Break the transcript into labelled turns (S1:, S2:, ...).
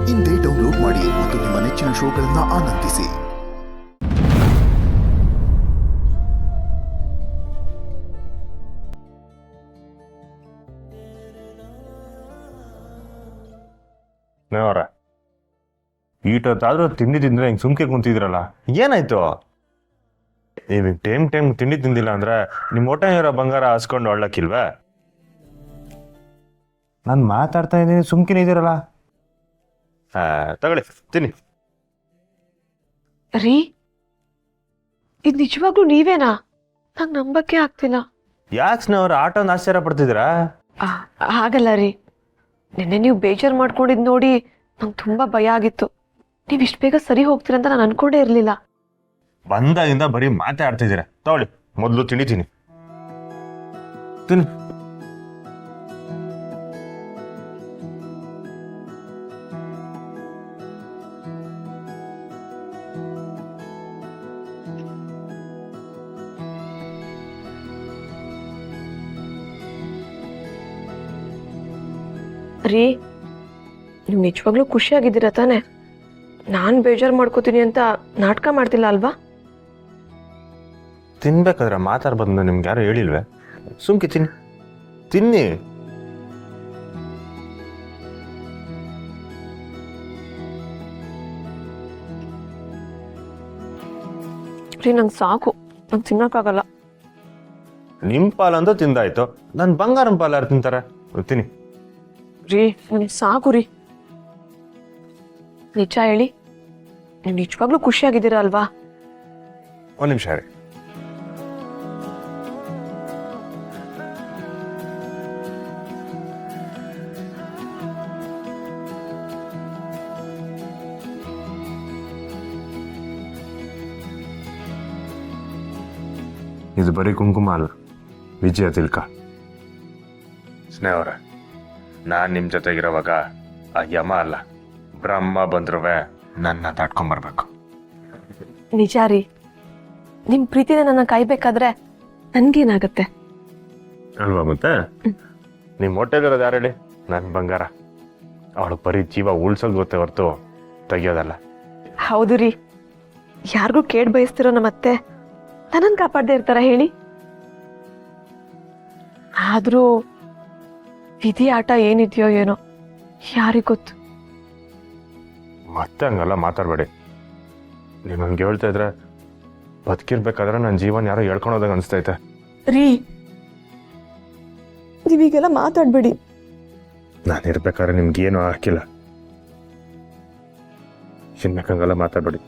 S1: ಇಂದೇ ಡೌನ್ಲೋಡ್ ಮಾಡಿ ಮತ್ತು ನಿಮ್ಮ ನೆಚ್ಚಿನ ಶೋಗಳನ್ನು ಆನಂದಿಸಿ.
S2: ಅವರ ಈಟೊತ್ತಾದ್ರೂ ತಿಂಡಿ ತಿಂದ್ರೆ ಹಿಂಗೆ ಸುಮ್ಕೆ ಕುಂತಿದ್ರಲ್ಲ, ಏನಾಯ್ತು? ನೀವು ಟೈಮ್ ತಿಂಡಿ ತಿಂದಿಲ್ಲ ಅಂದ್ರೆ ನಿಮ್ಮ ಹೊಟ್ಟೆ ಇರೋ ಬಂಗಾರ ಹಸ್ಕೊಂಡು ಒಳ್ಳಕ್ಕಿಲ್ವೇ? ನಾನು ಮಾತಾಡ್ತಾ ಇದ್ದೀನಿ, ಸುಮ್ಕಿನ ಇದ್ದೀರಲ್ಲ. ತಗೊಳ್ಳಿ ತಿನ್ನಿ.
S3: ರೀ, ಇದು ನಿಜವಾಗ್ಲೂ ನೀವೇನಾ? ನಂಗೆ ನಂಬಕ್ಕೆ ಆಗ್ತಿಲ್ಲ.
S2: ಯಾಕೆ ಸ್ನೇಹವ್ರ ಆಟೋನ ಆಶ್ಚರ್ಯ ಪಡ್ತಿದ್ದೀರಾ?
S3: ಹಾಗಲ್ಲ ರೀ, ನಿನ್ನೆ ನೀವು ಬೇಜಾರು ಮಾಡ್ಕೊಂಡಿದ್ ನೋಡಿ ನಂಗೆ ತುಂಬಾ ಭಯ ಆಗಿತ್ತು. ನೀವು ಇಷ್ಟು ಬೇಗ ಸರಿ ಹೋಗ್ತೀರಂತ ನಾನು ಅನ್ಕೊಂಡೇ ಇರಲಿಲ್ಲ.
S2: ಬಂದಾಗಿಂದ ಬರೀ ಮಾತಾಡ್ತಿದ್ದೀರಾ. ತಗೊಳ್ಳಿ, ಮೊದಲು ತಿಂಡಿ ತಿನ್ನಿ.
S3: ರೀ, ನೀವು ನಿಜವಾಗ್ಲೂ ಖುಷಿಯಾಗಿದ್ದೀರಾ ತಾನೆ? ನಾನು ಬೇಜಾರು ಮಾಡ್ಕೋತೀನಿ ಅಂತ ನಾಟಕ ಮಾಡ್ತಿಲ್ಲ ಅಲ್ವಾ?
S2: ತಿನ್ಬೇಕಾದ್ರೆ ಮಾತಾಡ್ಬಂದು ನಿಮ್ಗೆ ಯಾರು ಹೇಳಿಲ್ವೇ? ಸುಮ್ಕೆ ತಿನ್ನಿ ತಿನ್ನಿ.
S3: ರೀ, ನಂಗೆ ಸಾಕು, ನಂಗೆ ತಿನ್ನೋಕ್ಕಾಗಲ್ಲ.
S2: ನಿಮ್ಮ ಪಾಲಂತೂ ತಿಂದಾಯ್ತು, ನನ್ನ ಬಂಗಾರನ ಪಾಲು ಯಾರು ತಿಂತಾರೆ? ತಿನ್ನಿ.
S3: ರೀ, ನನಗೆ ಸಾಕು ರೀ. ನಿಜ ಹೇಳಿ, ನೀವು ನಿಜವಾಗ್ಲೂ ಖುಷಿಯಾಗಿದ್ದೀರಾ ಅಲ್ವಾ?
S2: ಒಂದು ನಿಮಿಷ ರೀ. ಇದು ಬರೀ ಕುಂಕುಮ ಅಲ್ಲ, ವಿಜಯ ತಿಲ್ಕ. ಸ್ನೇಹವ್ರೆ, ನಾನು ನಿಮ್ಮ ಜೊತೆಗಿರೋವಾಗ ಆ ಯಮ ಅಲ್ಲ ಬ್ರಹ್ಮ ಬಂದ್ರುವೆ ನನ್ನ ದಾಟ್ಕೊಂಬರ್ಬೇಕು.
S3: ನಿಜ ರೀ, ನಿಮ್ಮ ಪ್ರೀತಿನ ನನ್ನ ಕಾಯ್ಬೇಕಾದ್ರೆ ನನ್ಗೇನಾಗತ್ತೆ
S2: ಅಲ್ವಾ? ಮತ್ತೆ ನಿಮ್ಮ ಹೊಟ್ಟೆಲಿರೋದು ಯಾರು ಹೇಳಿ? ನನ್ನ ಬಂಗಾರ. ಅವಳು ಬರೀ ಜೀವ ಉಳ್ಸೋದು ಗೊತ್ತೇ ಹೊರತು ತೆಗಿಯೋದಲ್ಲ.
S3: ಹೌದು ರೀ, ಯಾರಿಗೂ ಕೇಡ್ ಬಯಸ್ತಿರೋ ನಮ್ಮತ್ತೆ ನನ್ನನ್ನು ಕಾಪಾಡದೆ ಇರ್ತಾರ ಹೇಳಿ? ಆದ್ರೂ ವಿಧಿ ಆಟ ಏನಿದೆಯೋ ಏನೋ ಯಾರಿಗೊತ್ತು.
S2: ಮತ್ತೆ ಹಂಗೆಲ್ಲ ಮಾತಾಡಬೇಡಿ. ನೀವು ಹಂಗೆ ಹೇಳ್ತಾ ಇದ್ರೆ ಬದುಕಿರ್ಬೇಕಾದ್ರೆ ನನ್ನ ಜೀವನ ಯಾರೋ ಹೇಳ್ಕೊಳೋದಾಗ ಅನಿಸ್ತೈತೆ.
S3: ರೀ, ನೀವೀಗೆಲ್ಲ ಮಾತಾಡ್ಬೇಡಿ.
S2: ನಾನು ಇರ್ಬೇಕಾದ್ರೆ ನಿಮ್ಗೇನು ಹಾಕಿಲ್ಲ. ಇನ್ಮೇಲೆ ಹಂಗೆಲ್ಲ ಮಾತಾಡಬೇಡಿ.